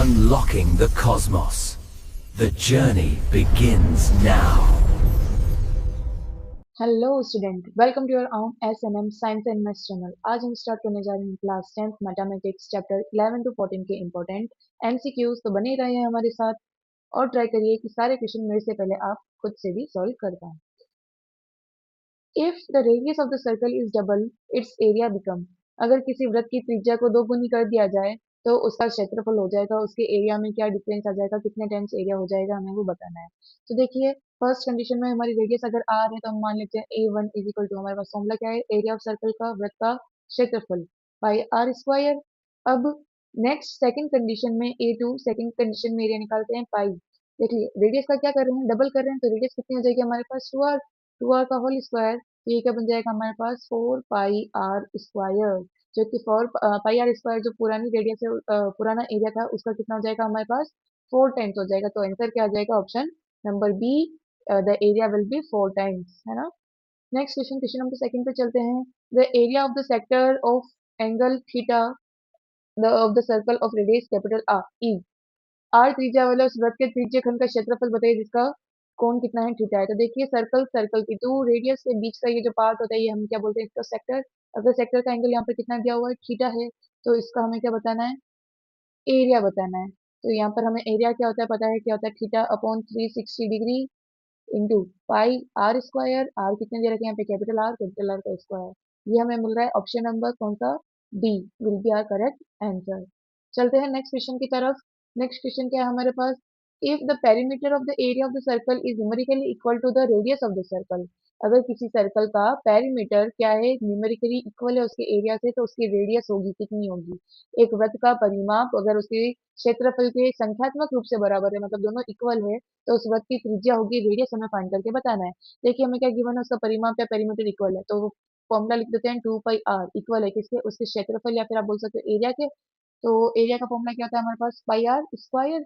Unlocking the cosmos. The journey begins now. Hello student, welcome to your own SNM science and maths channel. आज हम start करने जा रहे हैं class 10th mathematics chapter 11 to 14 के important MCQs. तो बने रहे हैं हमारे साथ और ट्राई करिए कि सारे क्वेश्चन मेरे से पहले आप खुद से भी सॉल्व कर पाएं। If the radius of the circle is double it's area become. अगर किसी वृत्त की त्रिज्या को दो गुनी कर दिया जाए तो उसका क्षेत्रफल हो जाएगा, उसके एरिया में क्या डिफरेंस आ जाएगा, कितने टाइम्स एरिया हो जाएगा, हमें वो बताना है। तो देखिए, फर्स्ट कंडीशन में हमारी रेडियस अगर आर है तो हम मान लेते हैं A1 इज इक्वल टू, हमारे पास फॉर्मूला क्या है, एरिया ऑफ सर्कल का, वृत्त का क्षेत्रफल बाई आर स्क्वायर। अब नेक्स्ट सेकंड कंडीशन में A2, सेकंड कंडीशन में एरिया निकालते हैं पाई। देखिए, रेडियस का क्या कर रहे हैं, डबल कर रहे हैं, तो रेडियस कितनी हो जाएगी हमारे पास 2r, 2r का होल स्क्वायर। तो ये क्या बन जाएगा हमारे पास 4 पाई आर स्क्वायर, जो कि 4 पाई आर स्क्वायर जो पुरानी रेडियस है, पुराना एरिया था, उसका कितना हो जाएगा हमारे पास 4 टाइम्स हो जाएगा। तो आंसर क्या आ जाएगा, option number B, the area will be 4 times, है ना। Next question, question number second पे चलते हैं। The area of the sector of angle theta the of the circle of radius capital R is. R त्रिज्या वाले उस वृत्त के त्रिज्य खंड का क्षेत्रफल बताइए जिसका कोण कितना है, थीटा है। तो देखिए, सर्कल सर्कल की टू रेडियस के बीच का ये जो पार्ट होता है, ये हम क्या बोलते हैं, इसका सेक्टर। अगर सेक्टर का एंगल यहाँ पे कितना दिया हुआ है, थीटा है, तो इसका हमें क्या बताना है, एरिया बताना है। तो यहाँ पर हमें एरिया क्या होता है पता है, क्या होता है, theta upon 360 degree into pi r square. R कितने दे रखे हैं यहाँ पे, कैपिटल आर का स्क्वायर। ये हमें मिल रहा है ऑप्शन नंबर कौन सा, D will be our correct answer. चलते हैं नेक्स्ट क्वेश्चन की तरफ। नेक्स्ट क्वेश्चन क्या है हमारे पास, if the perimeter of the area of the circle is numerically equal to the radius of the circle. अगर किसी सर्कल का पेरीमीटर क्या है, न्यूमेरिकली इक्वल है उसके एरिया से, तो उसकी रेडियस होगी कितनी होगी। एक वृत्त का परिमाप अगर उसके क्षेत्रफल के संख्यात्मक रूप से बराबर है, मतलब दोनों इक्वल है, तो उस वृत्त की त्रिज्या होगी, रेडियस हमें फाइंड करके बताना है। देखिए, हमें क्या गिवन है, उसका परिमाप या पेरीमीटर इक्वल है, तो फॉर्मूला लिख देते हैं 2 पाई आर, इक्वल है किसके, उसके क्षेत्रफल या फिर आप बोल सकते हो एरिया के। तो एरिया का फॉर्मूला क्या होता है हमारे पास, पाई आर स्क्वायर।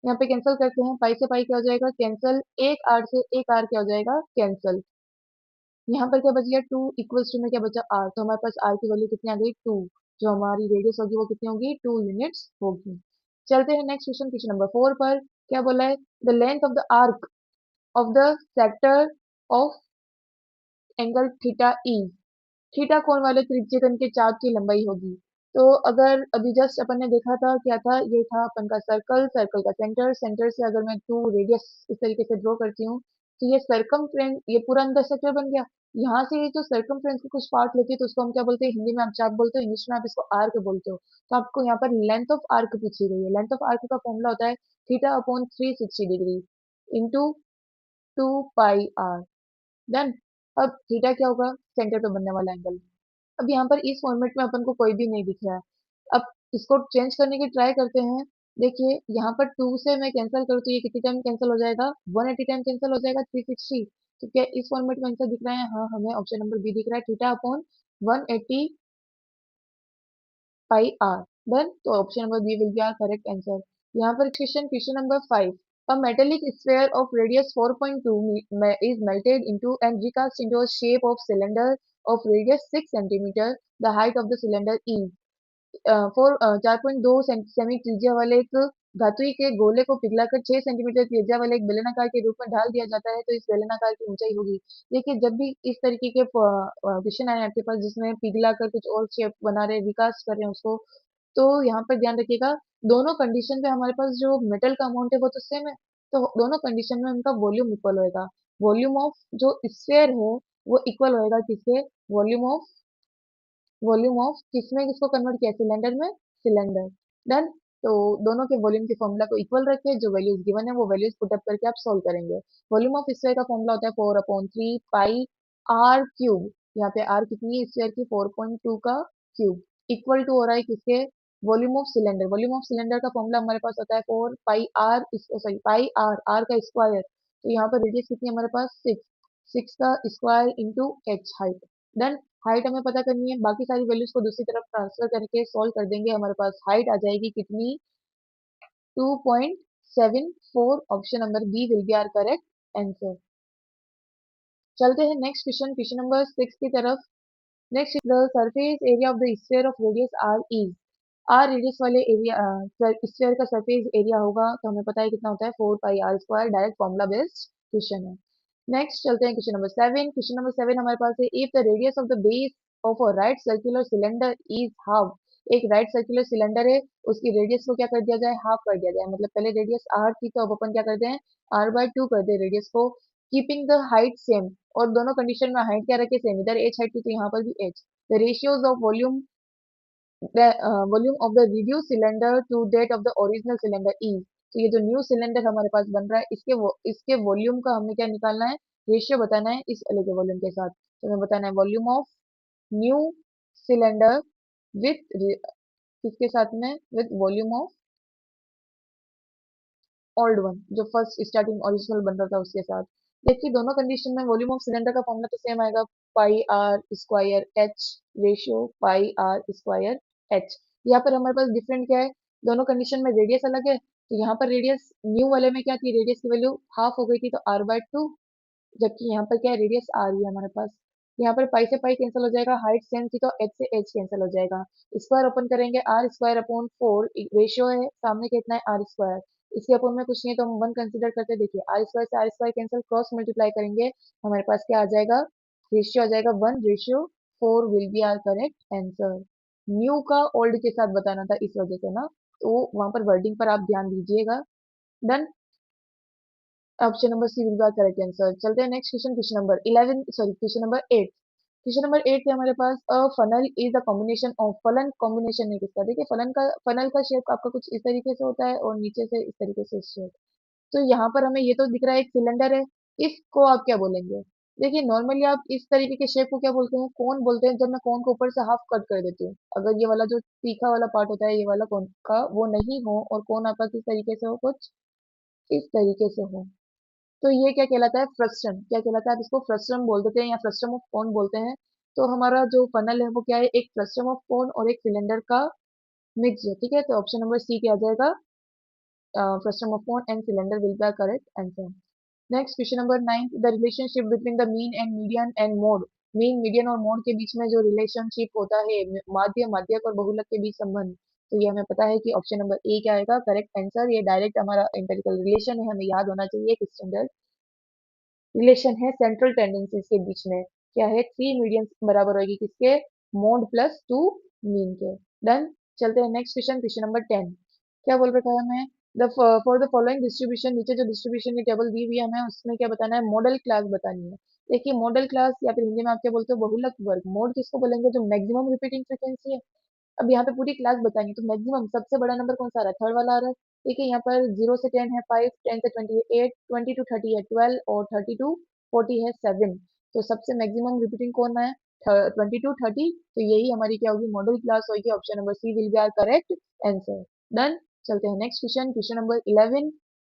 यहाँ पे कैंसिल करते हैं, पाई से पाई क्या हो जाएगा कैंसिल, एक आर से एक आर क्या हो जाएगा कैंसिल। यहाँ पर क्या बच गया, 2 इक्वल्स टू में क्या बचा, आर। तो हमारे पास आर की वैल्यू कितनी आ गई, 2। जो हमारी रेडियस होगी वो कितनी होगी, 2 यूनिट्स होगी। चलते हैं नेक्स्ट क्वेश्चन, क्वेश्चन नंबर 4 पर। क्या बोला है, the length of the arc of the sector of angle theta is. Theta कोण वाले त्रिज्यखंड के चाप की लंबाई होगी। तो अगर अभी जस्ट अपन ने देखा था, क्या था, ये था अपन का सर्कल, सर्कल का सेंटर, सेंटर से अगर मैं 2 रेडियस इस तरीके से ड्रॉ करती हूँ, तो ये सर्कमफ्रेंस, ये पूरा अंदर सेक्टर बन गया। यहाँ से ये जो सर्कमफ्रेंस के कुछ पार्ट लेते हैं तो उसको हम क्या बोलते हैं, हिंदी में आप चाप बोलते हो, इंग्लिश में आप इसको आर्क बोलते हो। तो आपको यहाँ पर लेंथ ऑफ आर्क पूछी गई है। लेंथ ऑफ आर्क का फॉर्मूला होता है theta upon 360 degree into 2 pi are. Done. अब थीटा क्या होगा, सेंटर पे बनने वाला एंगल। अब यहाँ पर इस फॉर्मेट में अपन को कोई भी नहीं दिख रहा है। अब इसको चेंज करने की ट्राई करते हैं। देखिए, यहाँ पर 2 से मैं कैंसिल करूँ तो ये कितनी टाइम कैंसिल हो जाएगा, 180 टाइम कैंसिल हो जाएगा, 360। तो क्या इस फॉर्मेट में आंसर दिख रहा है, हाँ हमें ऑप्शन नंबर बी दिख रहा है, theta upon 180 pi are. Done. तो option number B will be our correct answer. यहाँ पर question, question number 5। A metallic sphere of radius 4.2 is melted into and recast into a shape of cylinder of radius 6 centimeter. The height of the cylinder is 4.2 semi त्रिज्या वाले एक धातु के गोले को पिघलाकर 6 centimetre त्रिज्या वाले एक बेलनाकार के रूप में ढाल दिया जाता है, तो इस बेलनाकार की ऊंचाई होगी। देखिए, जब भी इस तरीके के क्वेश्चन आए आपके पास जिसमें पिघलाकर कुछ और शेप बना रहे, विकास कर रहे हैं उसको, तो यहाँ पर ध्यान रखिएगा, दोनों कंडीशन पे हमारे पास जो मेटल का अमाउंट है वो तो सेम है। तो दोनों कंडीशन में उनका वॉल्यूम इक्वल होएगा। वॉल्यूम ऑफ जो स्फेयर है वो इक्वल होएगा किसके, वॉल्यूम ऑफ किसमें किसको कन्वर्ट किया, सिलेंडर में, सिलेंडर। डन। तो दोनों के वॉल्यूम के फॉर्मूला को इक्वल रखे, जो वैल्यूज गिवन है वो वैल्यूज पुट अप करके आप सोल्व करेंगे। वॉल्यूम ऑफ स्फीयर का फॉर्मूला होता है 4/3 पाई आर क्यूब। यहाँ पे आर कितनी है स्फीयर की, 4.2 का क्यूब, इक्वल टू हो रहा है किसके, volume of cylinder. Volume of cylinder का फॉर्मूला हमारे पास होता है 4 pi R, sorry pi R, R का स्क्वायर। तो यहाँ पर रेडियस कितनी है हमारे पास, 6, 6 का square into H, height. Done. Height हमें पता करनी है, बाकी सारी वैल्यूज को दूसरी तरफ ट्रांसफर करके सॉल्व कर देंगे, हमारे पास हाइट आ जाएगी कितनी, 2.74। Option number B will be our correct answer. चलते हैं नेक्स्ट क्वेश्चन, क्वेश्चन नंबर 6 की तरफ। Next, the surface area of the sphere of radius r is. R radius वाले एरिया स्फीयर का सरफेस एरिया होगा तो हमें पता है कितना होता है 4 pi r² direct formula based question है। नेक्स्ट चलते हैं क्वेश्चन नंबर 7 हमारे पास है if the radius of the base of a right circular cylinder is half. एक राइट सर्कुलर सिलेंडर है, उसकी रेडियस को क्या कर दिया जाए, हाफ कर दिया जाए। मतलब पहले रेडियस r थी तो अब अपन क्या करते हैं, r/2 कर दे रेडियस को, कीपिंग द हाइट सेम। और दोनों कंडीशन में हाइट क्या रखे, सेम, इधर h हाइट थी तो यहाँ पर भी h। The ratios of volume, the volume of the reduced cylinder to that of the original cylinder is। तो ये जो न्यू सिलेंडर हमारे पास बन रहा है इसके वॉल्यूम का हमें क्या निकालना है, रेशियो बताना है इस वाले के वॉल्यूम के साथ। तो हमें बताना है volume of new cylinder with किसके साथ में, with volume of old one, जो फर्स्ट स्टार्टिंग ओरिजिनल बन रहा था उसके साथ। देखिए दोनों कंडीशन में वॉल्यूम ऑफ सिलेंडर का फॉर्मूला तो सेम आएगा, πr² रेशियो πr² h। यहाँ पर हमारे पास डिफरेंट क्या है, दोनों कंडीशन में रेडियस अलग है, तो यहाँ पर रेडियस न्यू वाले में क्या थी, रेडियस की वैल्यू हाफ हो गई थी तो r/2, जबकि यहाँ पर क्या है, रेडियस आ रही है हमारे पास। यहाँ पर पाई से पाई कैंसिल हो जाएगा, हाइट सेम थी तो एच से एच कैंसिल हो जाएगा। स्क्वायर ओपन करेंगे, r² अपॉन 4 रेशियो है, सामने कितना है r²। इसके अपन में कुछ नहीं है तो हम 1 कंसिडर करते हैं। देखिए r² से r² कैंसिल, क्रॉस मल्टीप्लाई करेंगे, हमारे पास क्या आ जाएगा, रेशियो आ जाएगा 1/4 will be our correct answer. New का ओल्ड के साथ बताना था इस वजह से ना, तो वहां पर वर्डिंग पर आप ध्यान दीजिएगा। Done, option number C will be our correct answer. चलते हैं next question, question number 8। Question number 8 है हमारे पास, a funnel is the combination of, फलन कॉम्बिनेशन है किसका। देखिए फनल का शेप आपका कुछ इस तरीके से होता है और नीचे से इस तरीके से शेप। तो यहाँ पर हमें ये तो दिख रहा है एक सिलेंडर है, इसको आप क्या बोलेंगे। देखिए नॉर्मली आप इस तरीके के शेप को क्या बोलते हैं, कोन बोलते हैं। जब मैं कोन को ऊपर से हाफ कट कर देती हूँ, अगर ये वाला जो तीखा वाला पार्ट होता है ये वाला कोन का वो नहीं हो और कोन आपका किस तरीके से हो, कुछ इस तरीके से हो, तो ये क्या कहलाता है, फ्रस्टम। क्या कहलाता है, आप इसको फ्रस्टम बोल देते हैं या फ्रस्टम ऑफ कोन बोलते हैं। तो हमारा जो फनल है वो क्या है, एक फ्रस्टम ऑफ कोन और एक सिलेंडर का मिक्स है। ठीक है, तो ऑप्शन नंबर सी क्या आ जाएगा, frustum of cone and cylinder will be correct answer. Next question number 9, the relationship between the mean and median and mode. Mean, median और मोड के बीच में जो रिलेशनशिप होता है, माध्य, माध्यक और बहुलक के बीच संबंध, तो ये हमें पता है कि ऑप्शन नंबर ए क्या आएगा करेक्ट आंसर। ये डायरेक्ट हमारा एम्पिरिकल रिलेशन है, हमें याद होना चाहिए एक स्टैंडर्ड रिलेशन है सेंट्रल टेंडेंसीज के बीच में। क्या है, 3 मीडियन बराबर होगी किसके, मोड प्लस 2 मीन के। डन, चलते हैं नेक्स्ट क्वेश्चन, क्वेश्चन नंबर 10। क्या बोल रखा है हमें, the for the following distribution, नीचे जो डिस्ट्रीब्यूशन की टेबल दी हुई है हमें उसमें क्या बताना है, मॉडल क्लास बतानी है। देखिए मॉडल क्लास या फिर हिंदी में आप क्या बोलते हो, बहुलक वर्ग। मोड किसको बोलेंगे, जो मैक्सिमम रिपीटिंग फ्रीक्वेंसी है। अब यहाँ पे पूरी क्लास बतानी है तो मैक्सिमम सबसे बड़ा नंबर कौन सा आ रहा है, थर्ड वाला आ रहा है। देखिए यहाँ पर 0 से 10 है 5, 10 से 28, 20 to 30 है 12 और 30 to 40 है 7। तो सबसे मैक्सिमम रिपीटिंग कौन है, 20 to 30। तो यही हमारी क्या होगी, मॉडल क्लास होगी। Option number C will be our correct answer. Done, चलते हैं next question, question number 11।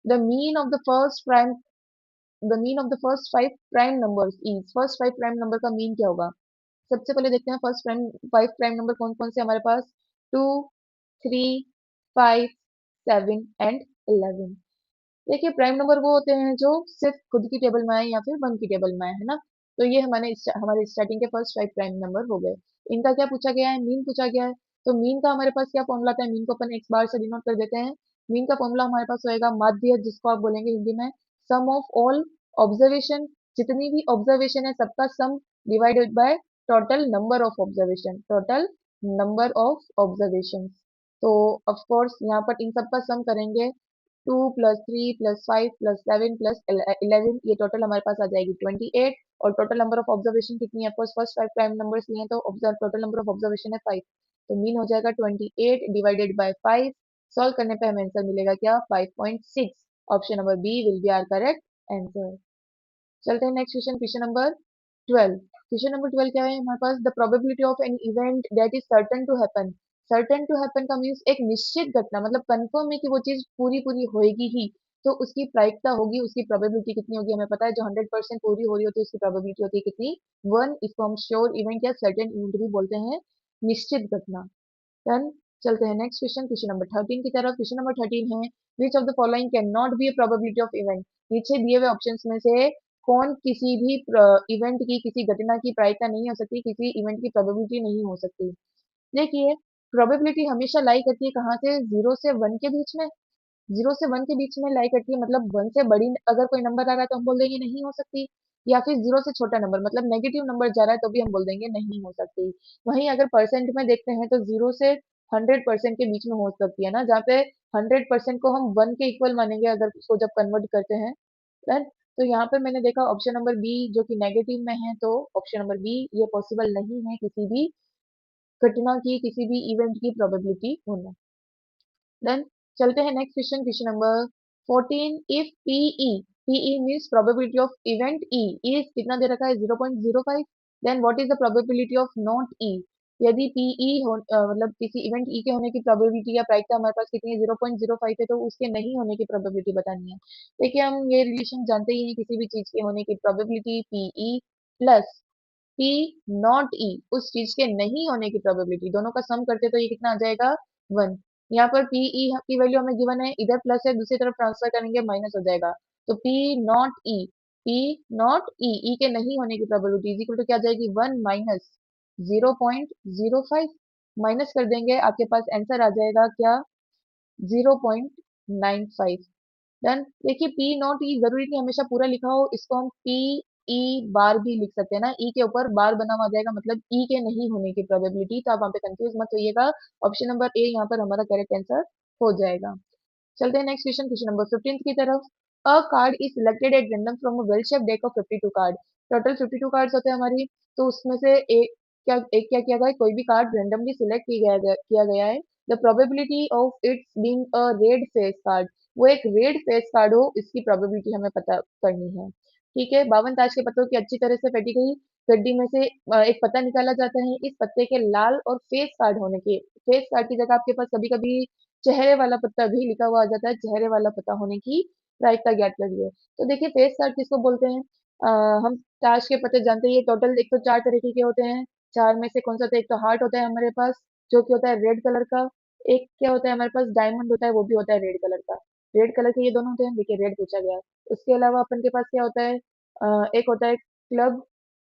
The mean of the first prime the mean of the first 5 prime numbers is, first 5 prime number का mean क्या होगा। सबसे पहले देखते हैं first prime 5 prime number कौन कौन से हमारे पास, 2, 3, 5, 7 एंड 11। देखिए प्राइम नंबर वो होते हैं जो सिर्फ खुद की टेबल में आए या फिर 1 की टेबल में आए, है ना। तो ये हमारे स्टार्टिंग के फर्स्ट 5 प्राइम नंबर हो गए। इनका क्या पूछा गया है, मीन पूछा गया है। तो मीन का हमारे पास क्या फॉर्मूला था, मीन को अपन एक्स बार से डिनोट कर देते हैं। मीन का फॉर्मूला हमारे पास होएगा माध्य, जिसको आप बोलेंगे हिंदी में सम ऑफ ऑल ऑब्जर्वेशन। जितनी भी ऑब्जर्वेशन है सबका सम divided by total number of observation, total number of observation. तो ऑफ कोर्स यहाँ पर इन सब का सम करेंगे, 2 + 3 + 5 + 7 + 11, ये टोटल हमारे पास आ जाएगी 28। और टोटल नंबर ऑफ ऑब्जर्वेशन कितनी है, फर्स्ट 5 प्राइम नंबर्स लिए तो observe total number of observation है 5। तो मीन हो जाएगा 28 डिवाइडेड बाय 5। सॉल्व करने पे हमें आंसर मिलेगा क्या, 5.6। Option number B will be our correct answer. चलते हैं next question, question number 12। Question number 12 क्या है हमारे पास, the probability of an event that is certain to happen. Certain to happen का मीन्स एक निश्चित घटना, मतलब कंफर्म है कि वो चीज पूरी पूरी होएगी ही। तो उसकी प्रायिकता होगी, उसकी प्रोबेबिलिटी कितनी होगी, हमें पता है जो 100% पूरी हो रही होती है उसकी प्रोबेबिलिटी होती है कितनी, 1। इसको हम श्योर इवेंट या सर्टेन इवेंट भी बोलते हैं, निश्चित घटना। डन, चलते हैं नेक्स्ट क्वेश्चन, क्वेश्चन नंबर 13 की तरफ। क्वेश्चन नंबर 13 है, which of the following can not be a probability of event. नीचे दिए हुए ऑप्शंस में से कौन किसी भी इवेंट की, किसी घटना की प्रायिकता नहीं हो सकती, किसी इवेंट की प्रोबेबिलिटी नहीं हो सकती। देखिए प्रोबेबिलिटी हमेशा लाई करती है कहाँ से, 0 से 1 के बीच में। 0 से 1 के बीच में लाई करती है, मतलब 1 से बड़ी अगर कोई नंबर आ रहा है तो हम बोल देंगे नहीं हो सकती, या फिर 0 से छोटा नंबर मतलब नेगेटिव नंबर जा रहा है तो भी हम बोल देंगे नहीं हो सकती। वहीं अगर परसेंट में देखते हैं तो 0 से 100% के बीच में हो सकती है ना, जहाँ पे 100% को हम 1 के इक्वल मानेंगे अगर उसको जब कन्वर्ट करते हैं। डन। तो यहाँ पे मैंने देखा ऑप्शन नंबर बी जो कि नेगेटिव में है, तो ऑप्शन नंबर बी ये पॉसिबल नहीं है किसी भी घटना की, किसी भी इवेंट की प्रोबेबिलिटी होना। देन चलते हैं next question, question number 14। If P E, P E means probability of event E, is कितना दे रखा है 0.05, then what is the probability of not E. यदि पीई हो मतलब किसी इवेंट ई के होने की प्रोबेबिलिटी या प्रायिकता हमारे पास कितनी है 0.05 है, तो उसके नहीं होने की प्रोबेबिलिटी बतानी है। देखिए हम ये रिलेशन जानते ही हैं, किसी भी चीज के होने की probability P E plus P not E, उस चीज के नहीं होने की प्रोबेबिलिटी, दोनों का सम करते तो ये कितना आ जाएगा 1। यहाँ पर पी ई की वैल्यू हमें गिवन है, इधर प्लस है दूसरी तरफ ट्रांसफर करेंगे माइनस हो जाएगा, तो P not E, P not E, E के नहीं होने की प्रोबेबिलिटी इक्वल टू क्या आ जाएगी 1 माइनस 0.05, माइनस कर देंगे आपके पास आंसर आ जाएगा क्या 0.95। डन। देखिए पी नॉट ई जरूरी नहीं हमेशा पूरा लिखा हो, इसको हम पी ई बार भी लिख सकते हैं ना, ई के ऊपर बार बना हुआ आ जाएगा, मतलब ई के नहीं होने की प्रोबेबिलिटी, तो आप वहाँ पे कंफ्यूज मत होइएगा। ऑप्शन नंबर ए यहाँ पर हमारा करेक्ट आंसर हो जाएगा। चलते हैं नेक्स्ट क्वेश्चन, क्वेश्चन नंबर 15 की तरफ। अ card is selected at random from a well shaped deck of 52 card. Total 52 cards होते हैं हमारी, तो उसमें से एक क्या किया गया है, कोई भी कार्ड रैंडमली सिलेक्ट किया गया है। The probability of its being a red face card, वो एक रेड फेस कार्ड हो, इसकी प्रोबेबिलिटी हमें पता करनी है। ठीक है, 52 ताश के पत्तों की अच्छी तरह से फेंटी गई गड्डी में से एक पत्ता निकाला जाता है, इस पत्ते के लाल और फेस कार्ड होने के, फेस कार्ड की जगह आपके पास कभी कभी चेहरे वाला पत्ता भी लिखा हुआ आ जाता है, चेहरे वाला पत्ता होने की प्रायिकता ज्ञात करिए। तो देखिए फेस कार्ड किसको बोलते हैं, हम ताश के पत्ते जानते ही टोटल एक तो 4 तरीके के होते हैं, 4 में से कौन सा होता है, एक तो हार्ट होता है हमारे पास जो कि होता है रेड कलर का, एक क्या होता है हमारे पास डायमंड होता है वो भी होता है रेड कलर का। रेड कलर के ये दोनों होते हैं, देखिए रेड पूछा गया है। उसके अलावा अपन के पास क्या होता है, एक होता है क्लब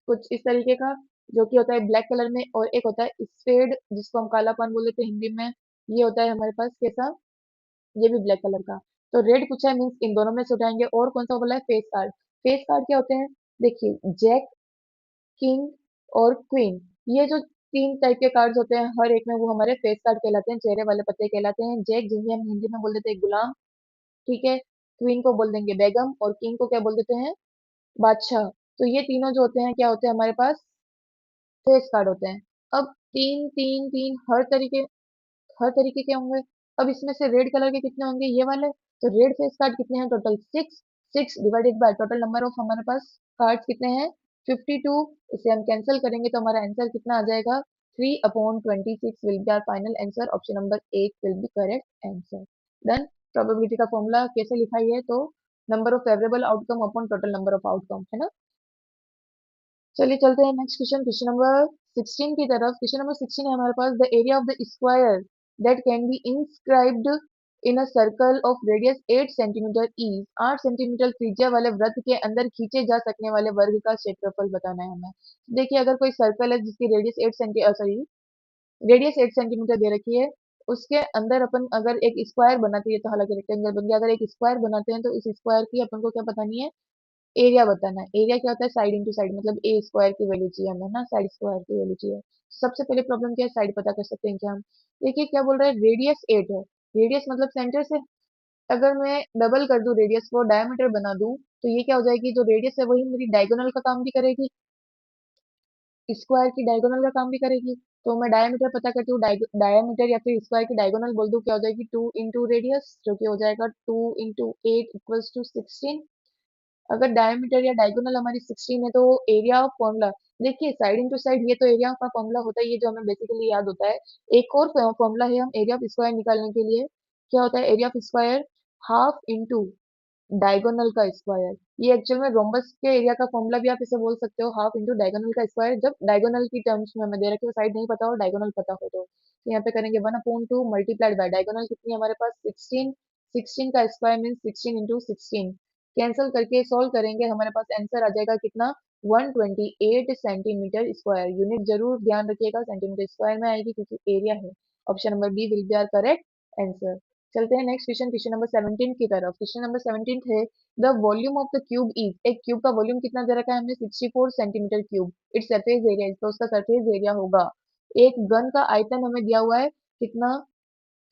कुछ इस तरीके का जो कि होता है ब्लैक कलर में, और एक होता है स्पेड जिसको हम कालापन बोल देते हैं हिंदी में, ये होता है हमारे पास कैसा, ये भी ब्लैक कलर का। तो रेड पूछा है मीन्स इन दोनों में से उठाएंगे, और कौन सा बोला है फेस कार्ड। फेस कार्ड क्या होते हैं, देखिए जैक, किंग और क्वीन, ये जो 3 टाइप के कार्ड्स होते हैं हर एक में, वो हमारे फेस कार्ड कहलाते हैं, चेहरे वाले पत्ते कहलाते हैं। जैक जिसे हम हिंदी में बोल देते हैं गुलाम, ठीक है, क्वीन को बोल देंगे बेगम, और किंग को क्या बोल देते हैं बादशाह। तो ये तीनों जो होते हैं क्या होते हैं हमारे पास फेस कार्ड होते हैं। अब तीन तीन तीन हर तरीके के होंगे। अब इसमें से रेड कलर के कितने होंगे ये वाले, तो रेड फेस कार्ड कितने हैं total 6, 6 divided by total number of हमारे पास कार्ड्स कितने हैं 52, इसे हम कैंसिल करेंगे तो हमारा आंसर कितना आ जाएगा 3/26 will be our final answer, option number 8 will be correct answer. Then probability का फॉर्मूला कैसे लिखा है, तो number of favourable outcome upon total number of outcome, है ना। चलिए चलते हैं नेक्स्ट क्वेश्चन, क्वेश्चन नंबर 16 की तरफ। क्वेश्चन नंबर 16 है हमारे पास, the area of the square that can be inscribed in a circle of radius 8 centimetre is, 8 centimetre त्रिज्या वाले वृत्त के अंदर खींचे जा सकने वाले वर्ग का क्षेत्रफल बताना है हमें। देखिए अगर कोई सर्कल है जिसकी रेडियस 8 सेंटीमीटर दे रखी है, उसके अंदर अपन अगर एक स्क्वायर बनाते हैं, तो हालांकि रेक्टेंगल बन गया, अगर एक स्क्वायर बनाते हैं तो इस स्क्वायर की अपन को क्या बतानी है एरिया बताना है। एरिया क्या होता है साइड इंटू साइड, मतलब ए स्क्वायर की वैल्यू चाहिए हमें ना, साइड स्क्वायर की वैल्यू चाहिए। सबसे पहले प्रॉब्लम क्या है, साइड पता कर सकते हैं क्या हम। देखिए क्या बोल रहा है रेडियस 8 है, रेडियस मतलब सेंटर से अगर मैं डबल कर दूं रेडियस को डायमीटर बना दूं, तो ये क्या हो जाएगी, जो रेडियस है वही मेरी डायगोनल का काम भी करेगी, स्क्वायर की डायगोनल का काम भी करेगी। तो मैं डायमीटर पता करती हूँ, डायमीटर या फिर स्क्वायर की डायगोनल बोल दूं क्या हो जाएगी 2 इंटू रेडियस, जो कि हो जाएगा 2 इंटू 8 इक्वल्स टू 16। अगर डायमीटर या डायगोनल हमारी 16 है तो एरिया ऑफ फॉर्मूला, देखिए साइड इंटू साइड ये तो एरिया का फॉर्मूला होता है, ये जो हमें बेसिकली याद होता है। एक और फॉर्मूला है हम एरिया ऑफ स्क्वायर निकालने के लिए, क्या होता है area of square half into diagonal का स्क्वायर। ये एक्चुअल में रोम्बस के एरिया का फॉर्मूला भी आप इसे बोल सकते हो, हाफ इंटू डायगोनल का स्क्वायर, जब डायगोनल की टर्म्स में हमें दे रखे हो साइड नहीं पता हो डायगोनल पता हो तो यहाँ पे करेंगे 1/2 मल्टीप्लाइड बाय डायगोनल कितनी है हमारे पास 16, 16 का स्क्वायर मीन 16 इंटू 16, कैंसिल करके सॉल्व करेंगे हमारे पास आंसर आ जाएगा कितना 128 सेंटीमीटर स्क्वायर। यूनिट जरूर ध्यान रखिएगा सेंटीमीटर स्क्वायर में आएगी क्योंकि एरिया है, option number B will be our correct answer. चलते हैं नेक्स्ट क्वेश्चन, क्वेश्चन नंबर 17 की तरफ। क्वेश्चन नंबर 17 है the volume of the cube is, एक क्यूब का वॉल्यूम कितना दे रखा है हमें 64 centimetre cube, its surface area, तो उसका सरफेस एरिया होगा। एक गन का आयतन हमें दिया हुआ है कितना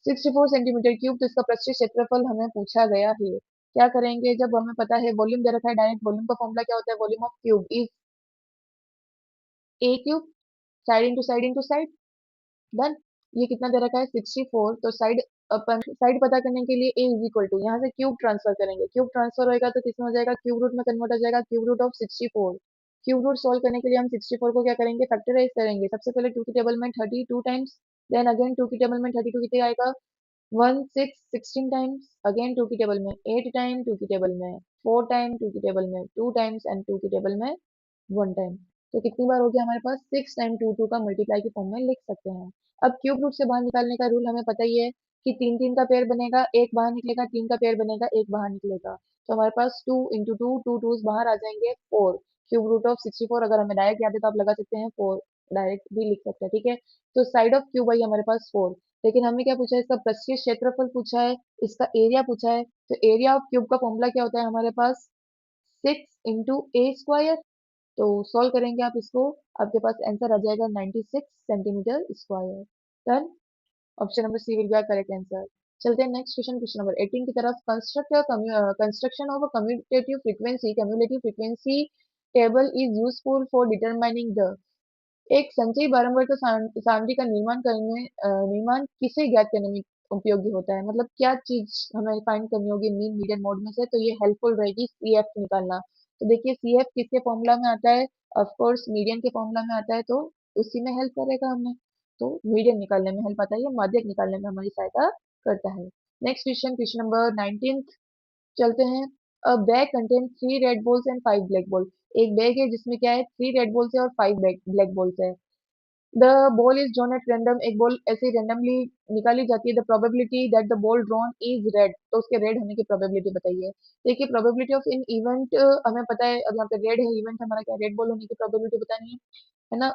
64 सेंटीमीटर क्यूब, तो इसका पृष्ठीय क्षेत्रफल हमें पूछा गया है। क्या करेंगे, जब हमें पता है वॉल्यूम दे रखा है, डायरेक्ट वॉल्यूम का फॉर्मूला क्या होता है, volume of cube is a cube side into side. Done. ये कितना दे रखा है 64, तो साइड अपन साइड पता करने के लिए a इज इक्वल टू यहाँ से क्यूब ट्रांसफर करेंगे, क्यूब ट्रांसफर होएगा तो किसमें हो जाएगा, क्यूब रूट में कन्वर्ट हो जाएगा, cube root of 64। Cube root solve करने के लिए हम 64 को क्या करेंगे, फैक्टराइज करेंगे। सबसे पहले 2 की टेबल में 32 टाइम्स, देन अगेन 2 की टेबल में 32 कितने आएगा 16 टाइम्स, अगेन 2 की टेबल में 8 टाइम, 2 की टेबल में 4 टाइम, 2 की टेबल में 2 टाइम्स एंड 2 की टेबल में 1 टाइम। तो कितनी बार हो गया हमारे पास 6 टाइम 2 2 का मल्टीप्लाई के फॉर्म में लिख सकते हैं। अब क्यूब रूट से बाहर निकालने का रूल हमें पता ही है कि 3 3 का पेयर बनेगा, एक बाहर निकलेगा, 3 का पेयर बनेगा, एक बाहर निकलेगा। तो हमारे पास 2 इंटू टू, टू टूज बाहर आ जाएंगे 4। क्यूब रूट ऑफ 64 अगर हमें डायरेक्ट याद है तो आप लगा सकते हैं 4, डायरेक्ट भी लिख सकते हैं, ठीक है। तो साइड ऑफ क्यूब आई हमारे पास 4, लेकिन हमें क्या पूछा है, इसका पृष्ठीय क्षेत्रफल पूछा है, इसका एरिया पूछा है। तो एरिया ऑफ क्यूब का फॉर्मूला क्या होता है हमारे पास 6 इंटू ए स्क्वायर। तो सॉल्व करेंगे आप इसको, आपके पास आंसर आ जाएगा 96 centimetre square. Done. Option number C will be our correct answer. चलते हैं नेक्स्ट क्वेश्चन, क्वेश्चन नंबर 18 की तरफ। Construction of a cumulative frequency table is useful for determining the, एक संचयी बारंबारता सारणी का निर्माण किसे ज्ञात करने में उपयोगी होता है, मतलब क्या चीज हमें फाइंड करनी होगी मीन मीडियन मोड में से, तो ये हेल्पफुल रहेगी सीएफ निकालना। तो देखिए सीएफ किसके फॉर्मूला में आता है, ऑफ कोर्स मीडियन के फॉर्मूला में आता है, तो उसी में हेल्प करेगा हमें। तो मीडियन निकालने में हेल्प आता है, ये माध्यक निकालने में हमारी सहायता करता है। नेक्स्ट क्वेश्चन, क्वेश्चन नंबर 19 चलते हैं। अ bag contain 3 red balls and 5 black ball, एक बैग है जिसमें क्या है 3 रेड बॉल्स है और 5 ब्लैक बॉल्स है। The ball is drawn at random, एक बॉल ऐसे रैंडमली निकाली जाती है। The probability that the ball drawn is red, तो उसके रेड होने की प्रोबेबिलिटी बताइए। देखिए प्रोबेबिलिटी ऑफ इन इवेंट हमें पता है, अब यहाँ पे रेड है, इवेंट हमारा क्या रेड बॉल होने की प्रोबेबिलिटी बतानी है ना।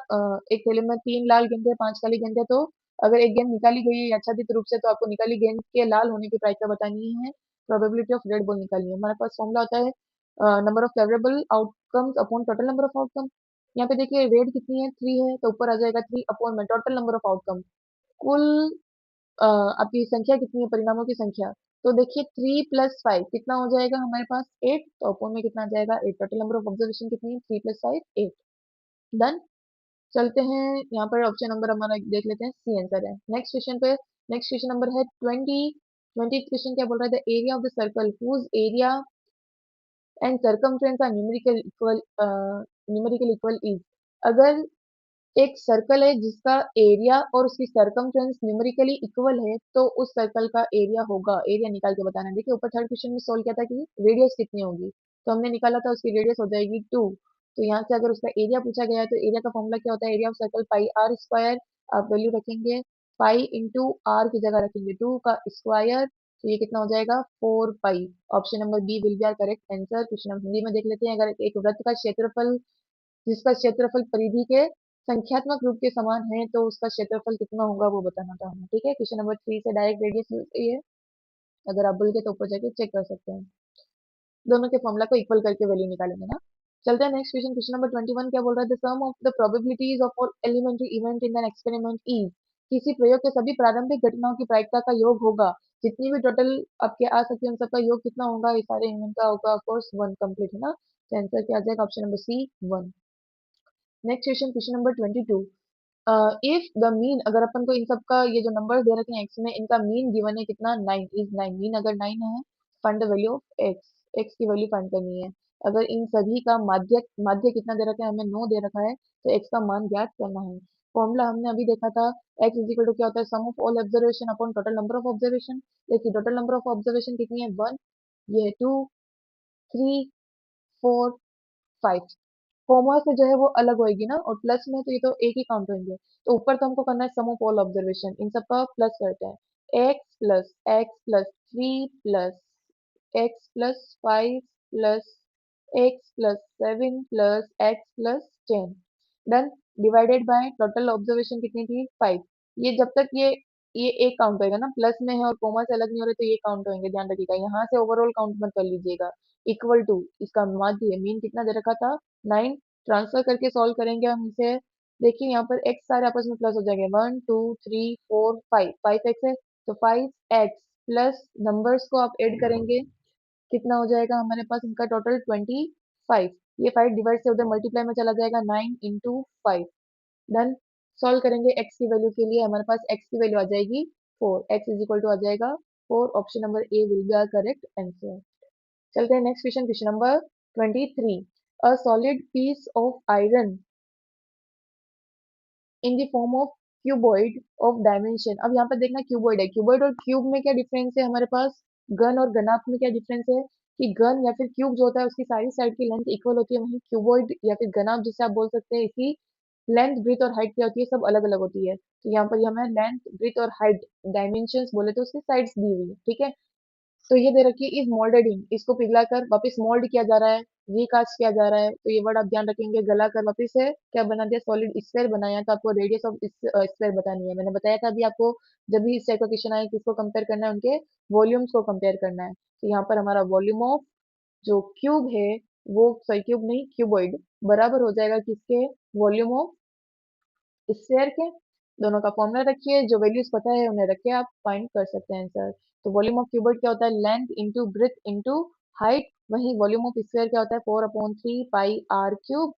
एक थैले में 3 लाल गेंदे 5 काली गेंदे, तो अगर एक गेंद निकाली गई है याच्छादित रूप से तो आपको निकाली गेंद के लाल होने की प्रायिकता बतानी है, प्रोबेबिलिटी ऑफ रेड बॉल निकालनी है। हमारे पास फॉर्मूला होता है number of favourable outcomes upon total number of outcome. यहाँ पे देखिए रेड कितनी है 3 है, तो ऊपर आ जाएगा 3 अपॉन में टोटल नंबर ऑफ आउटकम, कुल आपकी संख्या कितनी है, परिणामों की संख्या। तो देखिए 3 प्लस 5 कितना हो जाएगा हमारे पास 8, तो अपॉन में कितना आ जाएगा 8, टोटल नंबर ऑफ ऑब्जर्वेशन कितनी है 3 प्लस 5 8। डन। चलते हैं यहाँ पर ऑप्शन नंबर हमारा देख लेते हैं, सी आंसर है। नेक्स्ट क्वेश्चन पे, नेक्स्ट क्वेश्चन नंबर है 20 क्वेश्चन क्या बोल रहा है, the area of the circle whose area and circumference are numerical equal is, अगर एक सर्कल है जिसका एरिया और उसकी सरकमफ्रेंस न्यूमेरिकली इक्वल है तो उस सर्कल का एरिया होगा, एरिया निकाल के बताना है। देखिए ऊपर थर्ड क्वेश्चन में सोल्व किया था कि रेडियस कितनी होगी, तो हमने निकाला था उसकी रेडियस हो जाएगी 2। तो यहाँ से अगर उसका एरिया पूछा गया है तो एरिया का फॉर्मूला क्या होता है, area of circle pi r square, आप वैल्यू रखेंगे पाई इंटू आर की जगह रखेंगे 2 का स्क्वायर, तो ये कितना हो जाएगा 4 pi. Option number B will be our correct answer. Question number Hindi में देख लेते हैं, अगर एक वृत्त का क्षेत्रफल जिसका क्षेत्रफल परिधि के संख्यात्मक रूप के समान है तो उसका क्षेत्रफल कितना होगा वो बताना था हमें, ठीक है। क्वेश्चन नंबर 3 से डायरेक्ट रेडियस मिल गई है, अगर आप भूल गए तो ऊपर जाके चेक कर सकते हैं, दोनों के फॉर्मूला को इक्वल करके वैल्यू निकालेंगे ना। चलते हैं नेक्स्ट क्वेश्चन, क्वेश्चन नंबर 21 क्या बोल रहा है, the sum of the probabilities of all elementary event in an experiment is, किसी प्रयोग के सभी प्रारंभिक घटनाओं की प्रायिकता का योग होगा, जितनी भी टोटल आपके आ सकती है उन सबका योग कितना होगा, ये सारे इवेंट का होगा ऑफ कोर्स 1 कंप्लीट है ना। तो आंसर क्या आ जाएगा, option number C 1। Next question, question number 22, if the mean, अगर अपन को इन सब का ये जो नंबर दे रखे हैं एक्स में, इनका मीन गिवन है कितना 9 इज 9, मीन अगर 9 है, find the value of x, x की वैल्यू फाइंड करनी है। अगर इन सभी का माध्य माध्य कितना दे रखा है हमें 9 दे रखा है, तो एक्स का मान ज्ञात करना है। फॉर्मूला हमने अभी देखा था, एक्स इज इक्वल टू क्या होता है, sum of all observation upon total number of observation. देखिए टोटल नंबर ऑफ ऑब्जर्वेशन कितनी है 1, ये 2 3 4 5, कॉमा से जो है वो अलग होएगी ना, और प्लस में तो ये तो एक ही काउंट होंगे। तो ऊपर तो हमको करना है सम ऑफ ऑल ऑब्जर्वेशन, इन सब का प्लस करते हैं, x plus 3 plus x plus 5 plus x plus 7 plus x plus 10। Done. Divided by total observation कितनी थी 5। ये जब तक ये ये एक काउंट होएगा ना, प्लस में है और कोमा से अलग नहीं हो रहे तो ये काउंट होंगे, ध्यान रखिएगा। यहाँ से ओवरऑल काउंट मत कर लीजिएगा। इक्वल टू इसका माध्य मीन कितना दे रखा था 9, ट्रांसफर करके सॉल्व करेंगे हम इसे। देखिए यहाँ पर x सारे आपस में प्लस हो जाएंगे, 1 2 3 4 5, 5x है तो 5x प्लस नंबर्स को आप ऐड करेंगे, कितना हो जाएगा हमारे पास इनका टोटल 25। ये 5 डिवाइड से उधर मल्टीप्लाई में चला जाएगा, 9 इंटू 5। डन। सॉल्व करेंगे x की वैल्यू के लिए, हमारे पास x की वैल्यू आ जाएगी 4, x इज इक्वल टू आ जाएगा 4। Option number A will be our correct answer. चलते हैं next question, question number 23। A solid piece of iron in the form of cuboid of dimension. अब यहाँ पर देखना क्यूबॉइड है, क्यूबॉइड और क्यूब में क्या डिफरेंस है हमारे पास, गन और गनाप में क्या डिफरेंस है, कि गन या फिर क्यूब जो होता है उसकी सारी साइड की लेंथ इक्वल होती है, वहीं क्यूबॉइड या फिर गनाप जिसे आप बोल सकते हैं, इसकी लेंथ ब्रीथ और हाइट क्या होती है, सब अलग अलग होती है। तो यहाँ पर हमें लेंथ ब्रीथ और हाइट डायमेंशंस बोले तो उसकी साइड्स दी हुई है, ठीक है। तो ये दे रखी है इज मोल्डेड इन, इसको पिघलाकर वापस मोल्ड किया जा रहा है, रिकास्ट किया जा रहा है। तो ये वर्ड आप ध्यान रखेंगे, गलाकर वापस से क्या बना दिया, सॉलिड स्फीयर बनाया। तो आपको रेडियस ऑफ स्फीयर बतानी है, मैंने बताया था अभी आपको, जब भी इस टाइप का क्वेश्चन आए किसको कंपेयर करना है, उनके वॉल्यूम्स को कंपेयर करना है। तो यहाँ पर हमारा वॉल्यूम ऑफ जो क्यूब है, वो सॉरी क्यूब नहीं क्यूबॉइड, बराबर हो जाएगा किसके, वॉल्यूम ऑफ स्फेयर के। दोनों का फॉर्मूला रखिए, जो वैल्यूज पता है उन्हें रख के आप फाइंड कर सकते हैं आंसर। तो वॉल्यूम ऑफ क्यूबॉइड क्या होता है, length into breadth into height. वही वॉल्यूम ऑफ स्फेयर क्या होता है, 4/3 पाई आर क्यूब।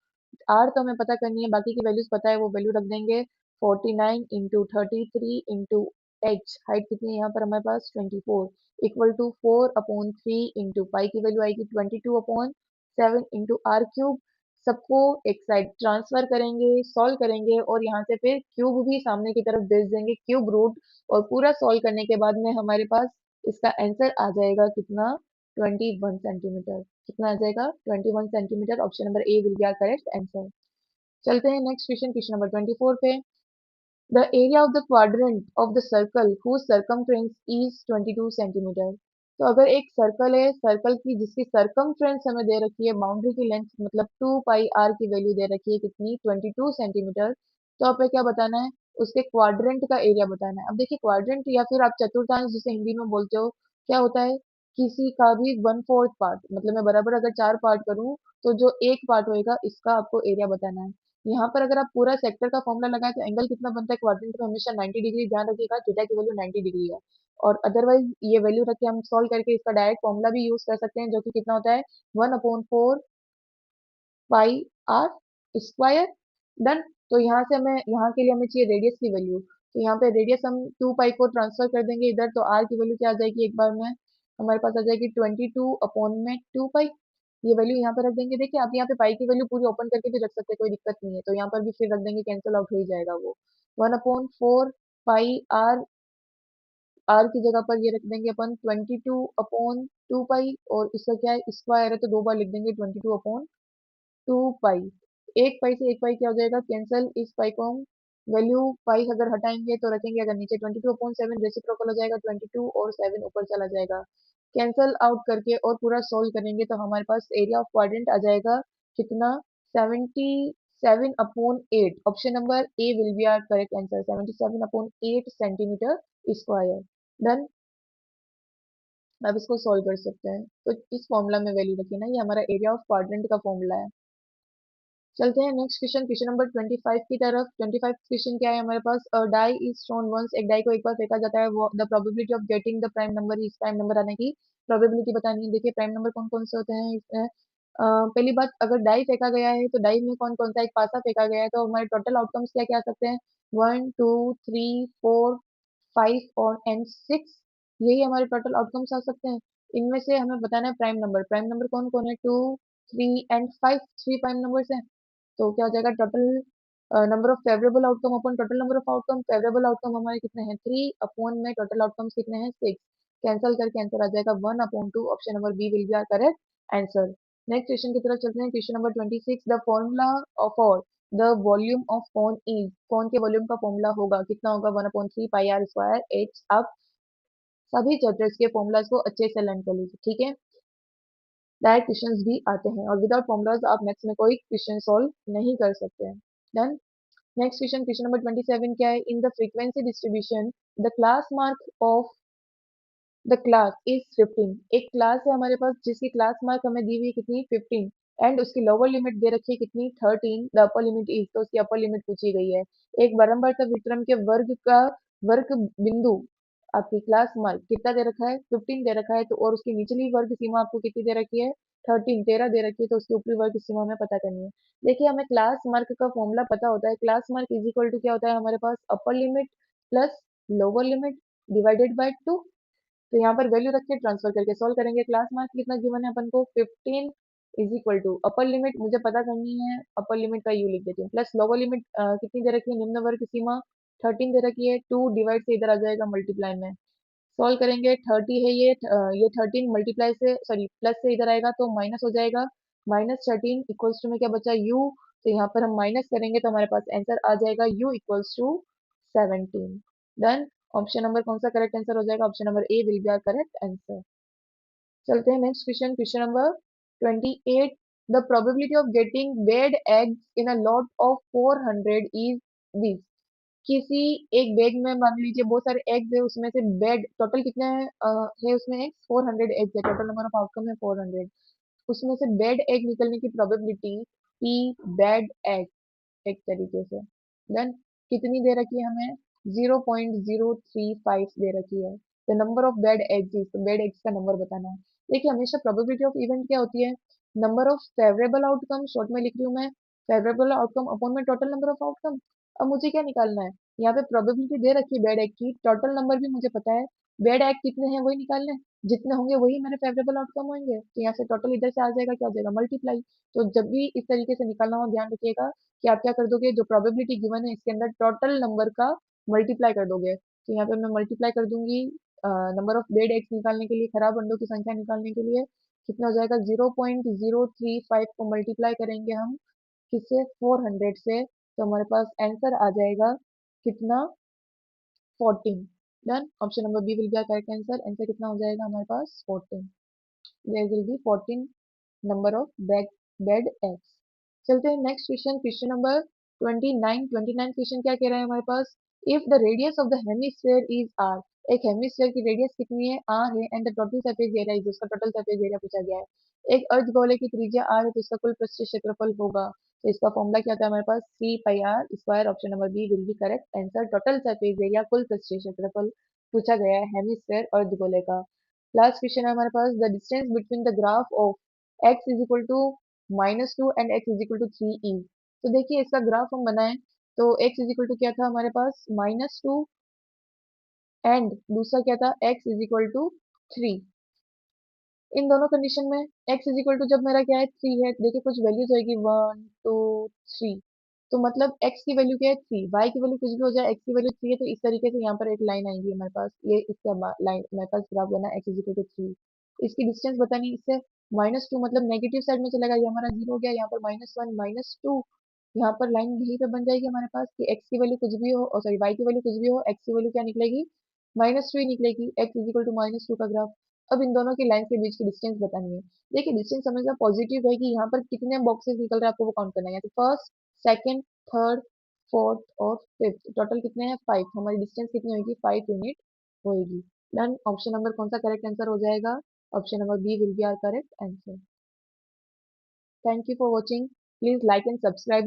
आर तो हमें पता करनी है, बाकी की वैल्यूज पता है, वो वैल्यू रख देंगे 49 इंटू 33 इंटू एच, हाइट कितनी है यहाँ पर हमारे पास 24, इक्वल टू 4/3 इंटू पाई की वैल्यू आएगी 22/7 इंटू आर क्यूब। सबको एक साइड ट्रांसफर करेंगे, सॉल्व करेंगे और यहाँ से फिर क्यूब भी सामने की तरफ भेज देंगे, क्यूब रूट। और पूरा सॉल्व करने के बाद में हमारे पास इसका आंसर आ जाएगा कितना, 21 सेंटीमीटर। कितना आ जाएगा, 21 centimetre. Option number A will be our correct answer. चलते हैं नेक्स्ट क्वेश्चन, क्वेश्चन नंबर 24 पे। The area of the quadrant of the circle whose circumference is 22 centimetre. तो अगर एक सर्कल है, सर्कल की जिसकी सर्कमफ्रेंस हमें दे रखी है, बाउंड्री की लेंथ मतलब 2 पाई आर की वैल्यू दे रखी है कितनी, 22 सेंटीमीटर। तो आपको क्या बताना है, उसके क्वाड्रेंट का एरिया बताना है। अब देखिए क्वाड्रेंट या फिर आप चतुर्थांश जिसे हिंदी में बोलते हो, क्या होता है, किसी का भी 1/4 पार्ट, मतलब मैं बराबर अगर 4 पार्ट करूं तो जो एक पार्ट होएगा इसका आपको एरिया बताना है। यहाँ पर अगर आप पूरा सेक्टर का फॉर्मूला लगाए तो एंगल कितना बनता है क्वाड्रेंट में, हमेशा 90 डिग्री, ध्यान रखिएगा थीटा की वैल्यू 90 डिग्री है। और अदरवाइज ये वैल्यू रख के हम सॉल्व करके इसका डायरेक्ट फॉर्मूला भी यूज कर सकते हैं, जो कि कितना होता है 1/4 पाई आर स्क्वायर। डन। तो यहाँ से हमें, यहाँ के लिए हमें चाहिए रेडियस की वैल्यू, तो यहाँ पे रेडियस हम 2 पाई को ट्रांसफर कर देंगे इधर, तो आर की वैल्यू क्या आ जाएगी एक बार में, हमारे पास आ जाएगी 22/2 पाई। ये वैल्यू यहाँ पे रख देंगे। देखिए आप यहाँ पे पाई की वैल्यू पूरी ओपन करके भी रख सकते हैं, कोई दिक्कत नहीं है। तो यहाँ पर भी फिर रख देंगे, कैंसिल आउट हो ही जाएगा वो। 1/4 पाई आर की जगह पर ये रख देंगे अपन 22/2 पाई, और इसका क्या है स्क्वायर है तो दो बार लिख देंगे 22/2 पाई। एक पाई से एक पाई क्या हो जाएगा, कैंसल। इस पाई को हम वैल्यू पाई अगर हटाएंगे तो रखेंगे अगर नीचे 22/7, रेसिप्रोकल हो जाएगा 22 और 7 ऊपर चला जाएगा। कैंसल आउट करके और पूरा सोल्व करेंगे तो हमारे पास एरिया ऑफ क्वाड्रेंट आ जाएगा कितना, 77/8। Option number A will be our correct answer, 77/8 centimetre square. Done. अब इसको सॉल्व कर सकते हैं, तो इस फॉर्मूला में वैल्यू रखिए ना, ये हमारा एरिया ऑफ क्वाड्रेंट का फॉर्मूला है। चलते हैं नेक्स्ट क्वेश्चन, क्वेश्चन नंबर 25 की तरफ। 25 क्वेश्चन क्या है हमारे पास, डाई इज थ्रोन वंस, एक डाई को एक बार फेंका जाता है, वो the probability of getting the prime number is, prime number आने की प्रोबेबिलिटी बतानी है। देखिए प्राइम नंबर कौन कौन से होते हैं इसमें। पहली बात, अगर डाई फेंका गया है तो डाई में कौन कौन सा, एक पासा फेंका गया है तो हमारे टोटल आउटकम्स क्या क्या आ सकते हैं, 1 2 3 4 5 और एंड 6, यही हमारे टोटल आउटकम्स आ सकते हैं। इनमें से हमें बताना है प्राइम नंबर, प्राइम नंबर कौन कौन है, 2 3 एंड 5, 3 प्राइम नंबर्स हैं। तो क्या हो जाएगा, total number of favourable outcome upon total number of outcome, favourable outcome हमारे कितने हैं 3 अपॉन में टोटल आउटकम्स कितने हैं 6, कैंसिल करके आंसर आ जाएगा 1/2। Option number B will be our correct answer. Next question की तरफ चलते हैं, question number 26। The formula for the volume of cone is, cone के वॉल्यूम का फॉर्मूला होगा कितना, होगा 1/3 पाई आर स्क्वायर एच। अब सभी चैप्टर्स के फॉर्मूलाज को अच्छे से लर्न कर लीजिए, ठीक है। डायरेक्ट क्वेश्चंस भी आते हैं और विदाउट फॉर्मूलाज आप मैथ्स में कोई क्वेश्चन सॉल्व नहीं कर सकते हैं। Done. Next question, question number 27 क्या है? In the frequency distribution the class mark of the class is 15। एक क्लास है हमारे पास जिसकी क्लास मार्क हमें दी हुई है कितनी? 15, एंड उसकी लोअर लिमिट दे रखी है कितनी? 13। द अपर लिमिट इज, तो उसकी अपर लिमिट पूछी गई है। एक बारंबारता वितरण के वर्ग का वर्ग बिंदु आपकी क्लास मार्क कितना दे रखा है? 15 दे रखा है, तो और उसकी निचली वर्ग सीमा आपको कितनी दे रखी है? 13 दे रखी है, तो उसकी ऊपरी वर्ग सीमा हमें पता करनी है। देखिए, हमें क्लास मार्क का फॉर्मूला पता होता है। Class mark is equal to क्या होता है हमारे पास? Upper limit plus lower limit divided by 2। तो यहाँ पर वैल्यू रख के ट्रांसफर करके सॉल्व करेंगे। क्लास मार्क कितना गिवन है अपन को? 15 is equal to upper limit मुझे पता करनी है, अपर लिमिट का यू लिख देती हूँ, प्लस लोअर लिमिट कितनी दे रखी है? निम्न वर्ग सीमा 13 दे रखी है, 2 डिवाइड से इधर आ जाएगा मल्टीप्लाई में। सॉल्व करेंगे, 30 है ये 13 मल्टीप्लाई से सॉरी प्लस से इधर आएगा तो माइनस हो जाएगा। -13 इक्वल्स टू में क्या बचा? u। तो यहाँ पर हम माइनस करेंगे तो हमारे पास आंसर आ जाएगा u equals to 17। Done. Option number कौन सा करेक्ट आंसर हो जाएगा? Option number A will be our correct answer. चलते हैं next question, question number 28। The probability of getting bad eggs in a lot of 400 is this. किसी एक bag में मान लीजिए बहुत सारे एग्स है, उसमें से बेड टोटल कितने हैं है उसमें एग्स? 400 एग्स है, टोटल नंबर ऑफ आउटकम है 400। उसमें से बेड एग निकलने की प्रोबेबिलिटी पी बेड एग एक तरीके से देन कितनी दे रखी है हमें? 0.035 दे रखी है। The number of bad eggs, तो बेड एग्स का नंबर बताना है। देखिए, हमेशा प्रोबेबिलिटी ऑफ इवेंट क्या होती है? Number of favourable outcome, short में लिख रही हूँ मैं, फेवरेबल आउटकम अपॉन में टोटल नंबर ऑफ आउटकम। अब मुझे क्या निकालना है? यहाँ पे प्रोबेबिलिटी दे रखी है बेड एग की, टोटल नंबर भी मुझे पता है, बेड एग कितने हैं वही निकालना है। जितने होंगे वही मेरे फेवरेबल आउटकम होंगे, तो यहाँ से टोटल इधर से आ जाएगा, क्या आ जाएगा? मल्टीप्लाई। तो जब भी इस तरीके से निकालना हो ध्यान रखिएगा कि आप क्या कर दोगे, जो प्रोबेबिलिटी गिवन है इसके अंदर टोटल नंबर का मल्टीप्लाई कर दोगे। तो यहाँ पे मैं मल्टीप्लाई कर दूंगी नंबर ऑफ बेड एग्स निकालने के लिए, खराब अंडों की संख्या निकालने के लिए। कितना हो जाएगा? 0.035 को मल्टीप्लाई करेंगे हम किससे? 400 से, तो हमारे पास आंसर आ जाएगा कितना? 14। Done. Option number B will be our correct answer. Answer कितना हो जाएगा हमारे पास? 14। There will be 14 number of bad eggs. चलते हैं next question, question number 29। Question क्या कह रहा है हमारे पास? If the radius of the hemisphere is R. एक हेमिस्फेयर की रेडियस कितनी है? आर है, and the total surface area is, उसका टोटल सरफेस एरिया पूछा गया है। एक अर्धगोले की त्रिज्या आर है, तो इसका कुल पृष्ठ क्षेत्रफल होगा, तो इसका फॉर्मूला क्या था हमारे पास? 3πr²। Option number B will be correct answer. Total surface area, कुल पृष्ठ क्षेत्रफल पूछा गया है हेमिस्फेयर अर्धगोले का। लास्ट क्वेश्चन है हमारे पास, the distance between the graph of x is equal to -2 and x is equal to 3 ई। तो देखिए, इसका ग्राफ हम बनाएं तो x इज इक्वल टू क्या था हमारे पास? -2, एंड दूसरा क्या था? x is equal to 3। इन दोनों कंडीशन में x इज इक्वल टू जब मेरा क्या है? 3 है, देखिए कुछ वैल्यूज होगी 1 2 3, तो मतलब x की वैल्यू क्या है? 3, y की वैल्यू कुछ भी हो जाए, x की वैल्यू 3 है, तो इस तरीके से यहाँ पर एक लाइन आएगी हमारे पास, ये इसका लाइन हमारे पास ग्राफ बना x इज इक्वल टू 3। इसकी डिस्टेंस बतानी है, इससे -2 मतलब नेगेटिव साइड में चलेगा, ये हमारा 0 हो गया, यहाँ पर -1 -2, यहाँ पर लाइन यहीं पे बन जाएगी हमारे पास कि x की वैल्यू कुछ भी हो, और सॉरी y की वैल्यू कुछ भी हो, x की वैल्यू क्या निकलेगी? -2 ही निकलेगी, x इज इक्वल टू -2 का ग्राफ। अब इन दोनों की लाइन के बीच की डिस्टेंस बतानी है। देखिए, डिस्टेंस हमेशा पॉजिटिव रहेगी, यहाँ पर कितने बॉक्सेस निकल रहे हैं आपको वो काउंट करना है, तो फर्स्ट, सेकंड, थर्ड, फोर्थ और फिफ्थ, टोटल कितने हैं? 5। हमारी डिस्टेंस कितनी होगी? 5 यूनिट होगी। डन। ऑप्शन नंबर कौन सा करेक्ट आंसर हो जाएगा? Option number B will be our correct answer. Thank you for watching. Please like and subscribe